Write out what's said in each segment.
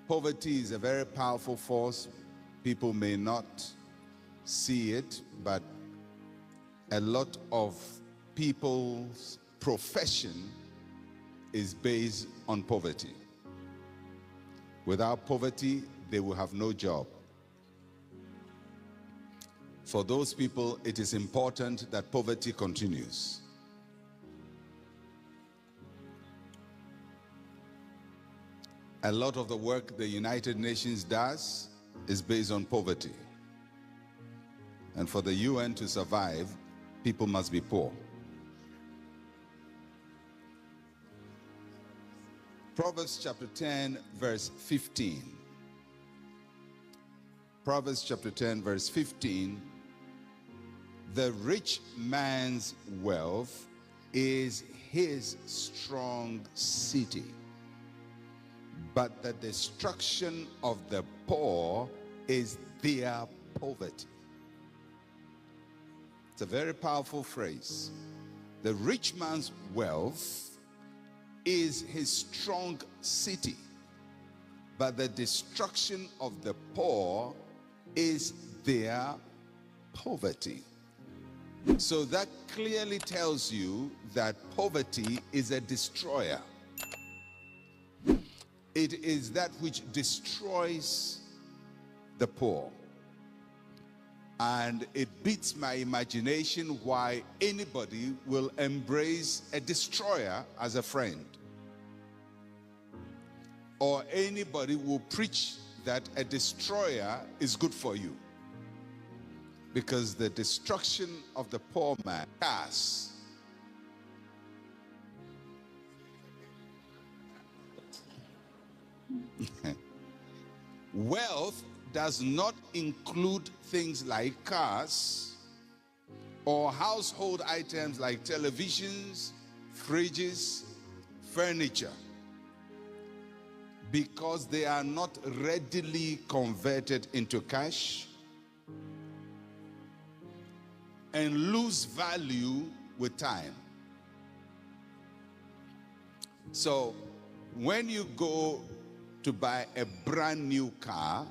Poverty is a very powerful force. People may not see it, but a lot of people's profession is based on poverty. Without poverty, they will have no job. For those people, it is important that poverty continues. A lot of the work the United Nations does is based on poverty. And for the UN to survive, people must be poor. Proverbs chapter 10, verse 15. Proverbs chapter 10, verse 15. The rich man's wealth is his strong city, but the destruction of the poor is their poverty. It's a very powerful phrase. The rich man's wealth is his strong city, but the destruction of the poor is their poverty. So that clearly tells you that poverty is a destroyer. It is that which destroys the poor. And it beats my imagination why anybody will embrace a destroyer as a friend. Or anybody will preach that a destroyer is good for you. Because the destruction of the poor man cars. Wealth does not include things like cars or household items like televisions, fridges, furniture, because they are not readily converted into cash and lose value with time. So when you go to buy a brand new car,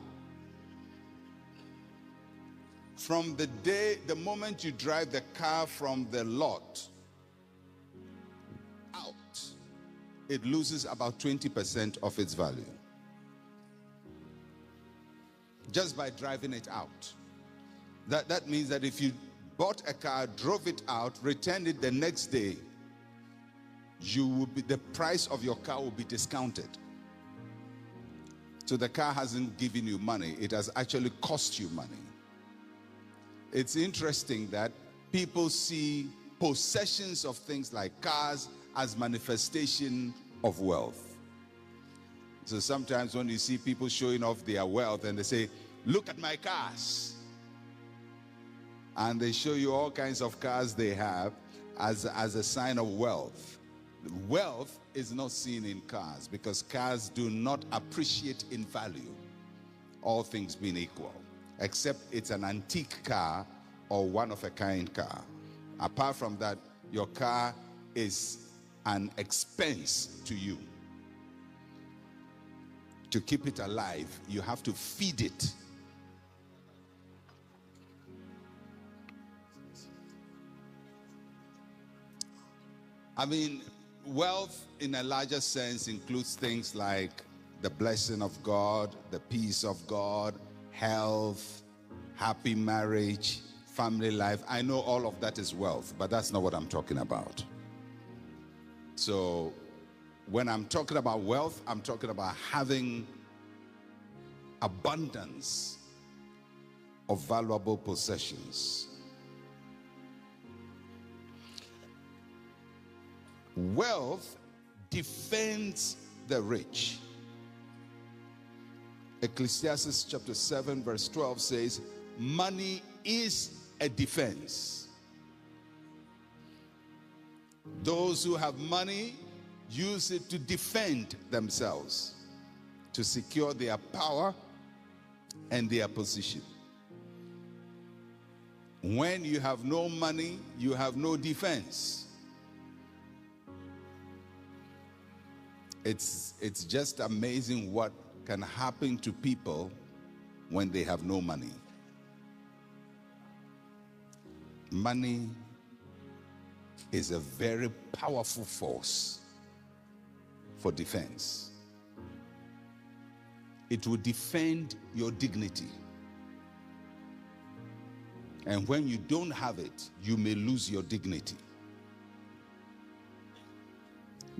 from the moment you drive the car from the lot out, it loses about 20% of its value. Just by driving it out. That means that if you bought a car, drove it out, returned it the next day, the price of your car will be discounted. So the car hasn't given you money, it has actually cost you money. It's interesting that people see possessions of things like cars as manifestation of wealth. So sometimes when you see people showing off their wealth and they say, look at my cars. And they show you all kinds of cars they have as a sign of wealth. Wealth is not seen in cars because cars do not appreciate in value, all things being equal, except it's an antique car or one-of-a-kind car. Apart from that, your car is an expense to you. To keep it alive, you have to feed it. I mean, wealth in a larger sense includes things like the blessing of God, the peace of God, health, happy marriage, family life. I know all of that is wealth, but that's not what I'm talking about. So when I'm talking about wealth, I'm talking about having abundance of valuable possessions. Wealth defends the rich. Ecclesiastes chapter 7 verse 12 says, money is a defense. Those who have money use it to defend themselves, to secure their power and their position. When you have no money, you have no defense. It's just amazing what can happen to people when they have no money. Money is a very powerful force for defense. It will defend your dignity. And when you don't have it, you may lose your dignity.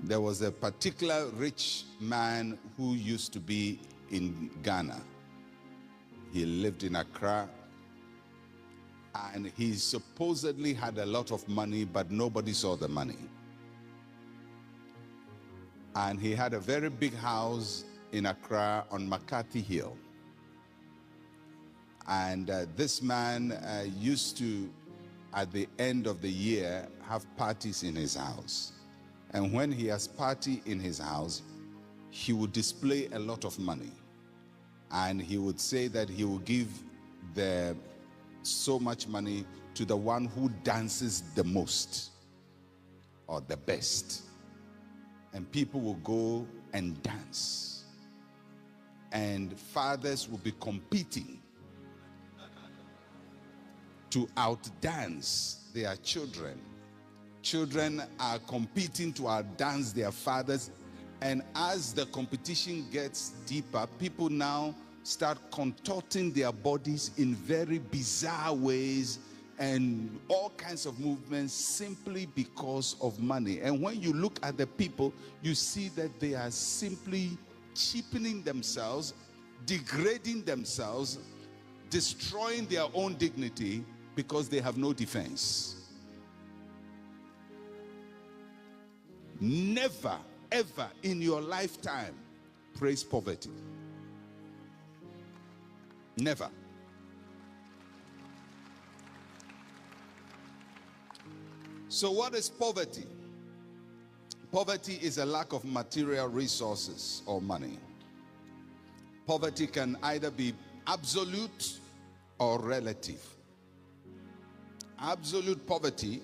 There was a particular rich man who used to be in Ghana. He lived in Accra, and he supposedly had a lot of money, but nobody saw the money. And he had a very big house in Accra on McCarthy Hill. And this man used to, at the end of the year, have parties in his house. And when he has party in his house, he would display a lot of money. And he would say that he will give so much money to the one who dances the most or the best. And people will go and dance. And fathers will be competing to outdance their children. Children are competing to outdance their fathers. And as the competition gets deeper, people now start contorting their bodies in very bizarre ways and all kinds of movements simply because of money. And when you look at the people, you see that they are simply cheapening themselves, degrading themselves, destroying their own dignity because they have no defense. Never, ever in your lifetime praise poverty. Never. So what is poverty? Poverty is a lack of material resources or money. Poverty can either be absolute or relative. Absolute poverty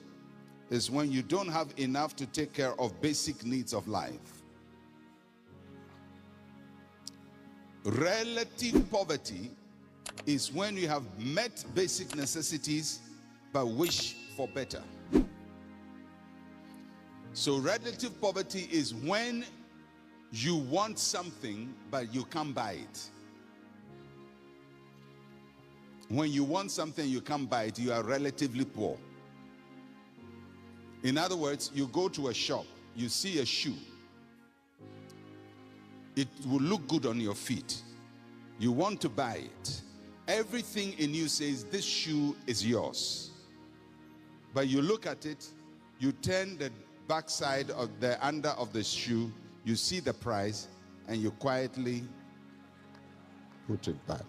is when you don't have enough to take care of basic needs of life. Relative poverty is when you have met basic necessities but wish for better. So relative poverty is when you want something but you can't buy it. When you want something you can't buy it, you are relatively poor. In other words, you go to a shop, you see a shoe. It will look good on your feet. You want to buy it. Everything in you says this shoe is yours. But you look at it, you turn the backside of the under of the shoe, you see the price, and you quietly put it back.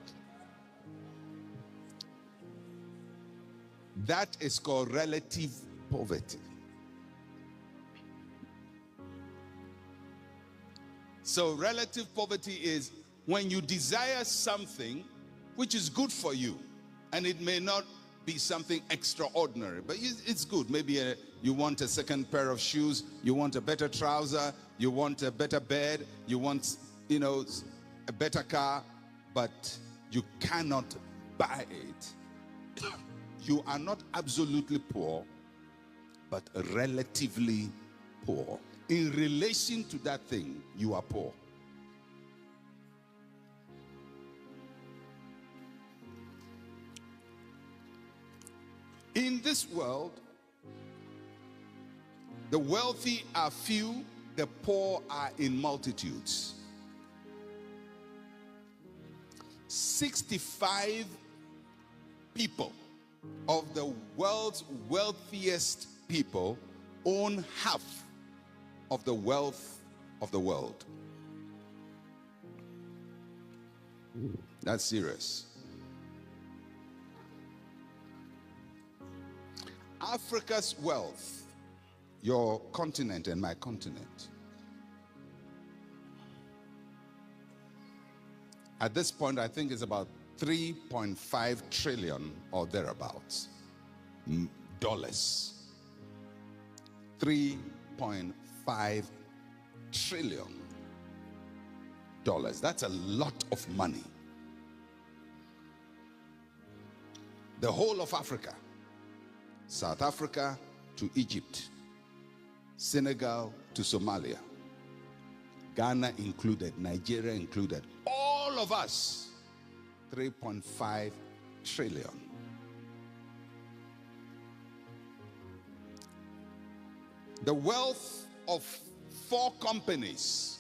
That is called relative poverty. So relative poverty is when you desire something which is good for you, and it may not be something extraordinary, but it's good. Maybe you want a second pair of shoes, you want a better trouser, you want a better bed, you want, a better car, but you cannot buy it. You are not absolutely poor, but relatively poor. In relation to that thing, you are poor. In this world, the wealthy are few, the poor are in multitudes. 65 people of the world's wealthiest people own half of the wealth of the world. That's serious. Africa's wealth, your continent and my continent, at this point I think it's about 3.5 trillion or thereabouts dollars. 3.5 trillion. That's a lot of money. The whole of Africa, South Africa to Egypt, Senegal to Somalia, Ghana included, Nigeria included, all of us, 3.5 trillion. The wealth of 4 companies.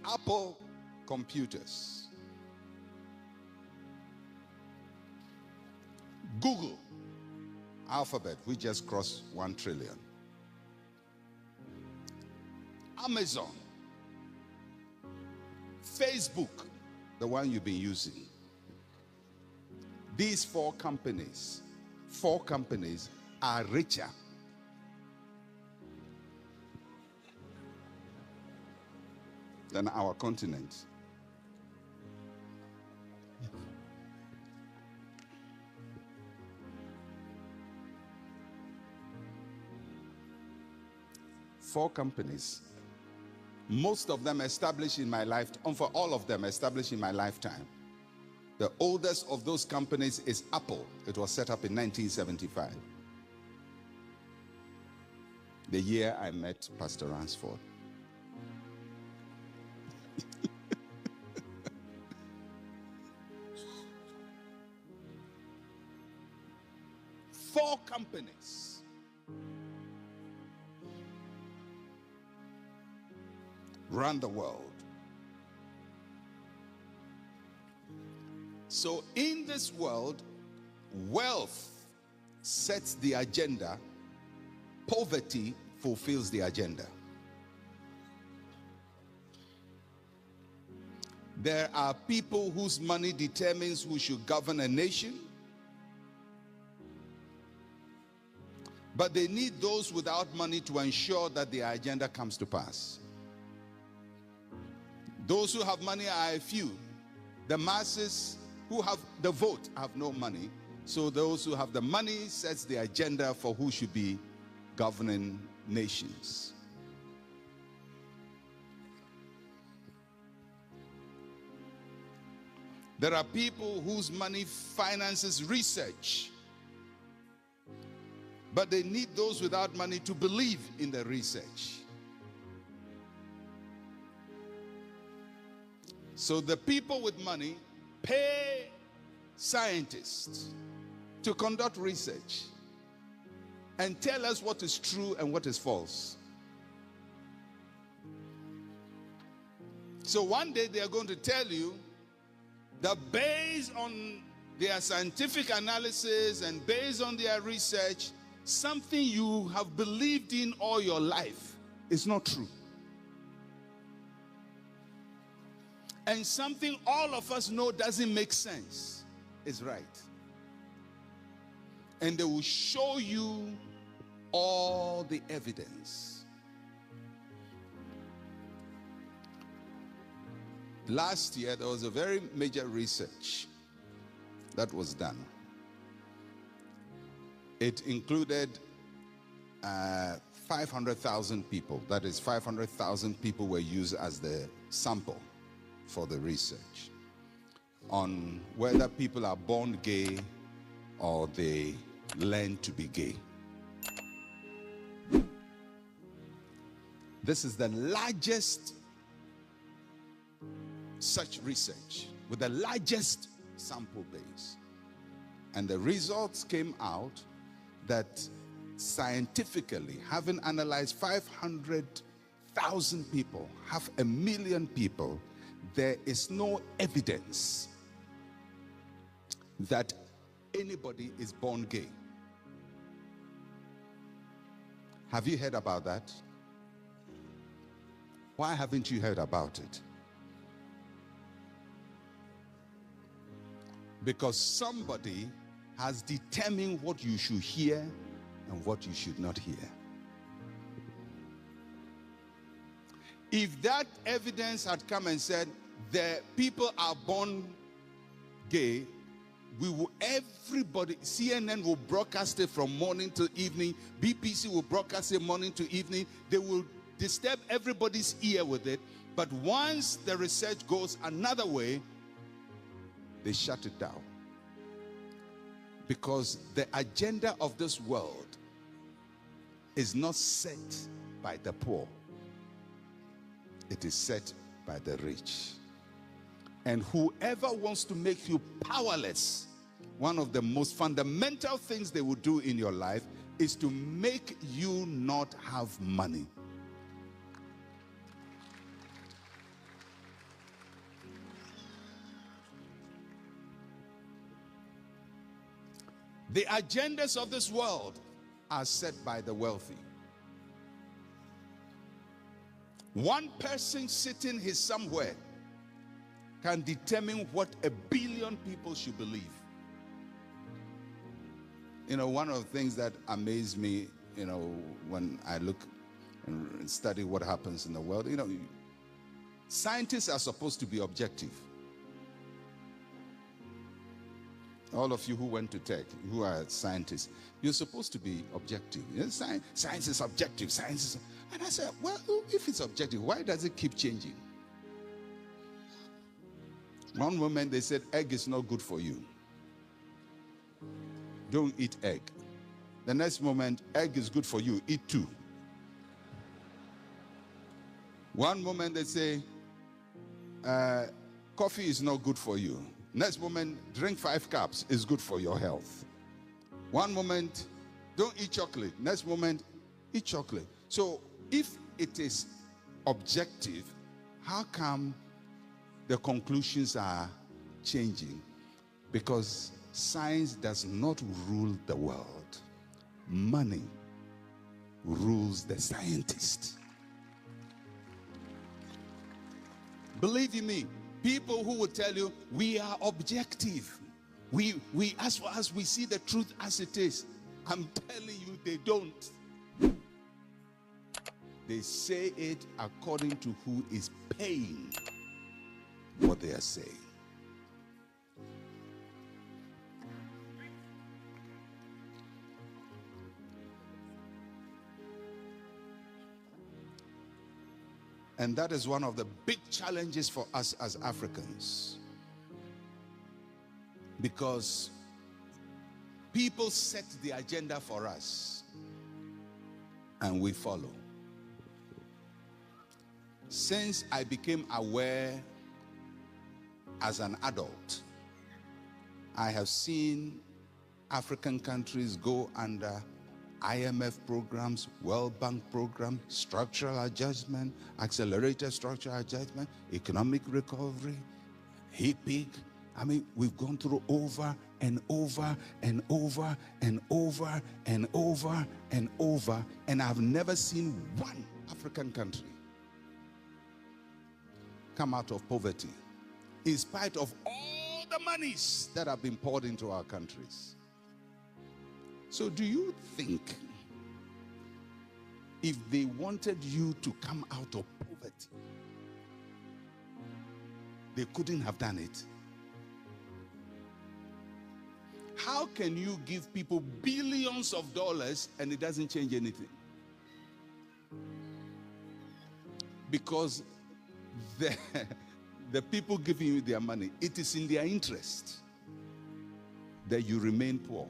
Apple computers, Google, Alphabet, we just crossed 1 trillion. Amazon, Facebook, the one you've been using. These 4 companies are richer than our continent. Four companies, most of them established in my lifetime, for all of them established in my lifetime. The oldest of those companies is Apple. It was set up in 1975. The year I met Pastor Ransford. Four companies. Run the world. So in this world, wealth sets the agenda, poverty fulfills the agenda. There are people whose money determines who should govern a nation, but they need those without money to ensure that their agenda comes to pass. Those who have money are a few. The masses who have the vote have no money. So those who have the money sets the agenda for who should be governing nations. There are people whose money finances research, but they need those without money to believe in the research. So the people with money pay scientists to conduct research and tell us what is true and what is false. So one day they are going to tell you that based on their scientific analysis and based on their research, something you have believed in all your life is not true. And something all of us know doesn't make sense is right. And they will show you all the evidence. Last year, there was a very major research that was done. It included 500,000 people. That is, 500,000 people were used as the sample for the research on whether people are born gay or they learn to be gay. This is the largest such research with the largest sample base. And the results came out that scientifically, having analyzed 500,000 people, 500,000 people, there is no evidence that anybody is born gay. Have you heard about that? Why haven't you heard about it? Because somebody has determined what you should hear and what you should not hear. If that evidence had come and said the people are born gay, everybody, CNN will broadcast it from morning to evening. BBC will broadcast it morning to evening. They will disturb everybody's ear with it. But once the research goes another way, they shut it down. Because the agenda of this world is not set by the poor. It is set by the rich. And whoever wants to make you powerless, one of the most fundamental things they will do in your life is to make you not have money. The agendas of this world are set by the wealthy. One person sitting here somewhere can determine what 1 billion people should believe. You know, one of the things that amazed me, you know, when I look and study what happens in the world, you know, scientists are supposed to be objective. All of you who went to tech, who are scientists, you're supposed to be objective. You know, science is objective. Science is... And I said, well, if it's objective, why does it keep changing? One moment they said egg is not good for you. Don't eat egg. The next moment, egg is good for you. Eat 2. One moment they say coffee is not good for you. Next moment, drink 5 cups is good for your health. One moment, don't eat chocolate. Next moment, eat chocolate. So if it is objective, how come the conclusions are changing? Because science does not rule the world. Money rules the scientist. Believe you me, people who will tell you we are objective. We as far as we see the truth as it is. I'm telling you, they don't. They say it according to who is paying what they are saying. And that is one of the big challenges for us as Africans. Because people set the agenda for us and we follow. Since I became aware as an adult, I have seen African countries go under IMF programs, World Bank programs, structural adjustment, accelerated structural adjustment, economic recovery, HIPIC. I mean, we've gone through over and over and over and over and over and over, and I've never seen one African country come out of poverty in spite of all the monies that have been poured into our countries. So do you think if they wanted you to come out of poverty, they couldn't have done it? How can you give people billions of dollars and it doesn't change anything? Because the people giving you their money, it is in their interest that you remain poor.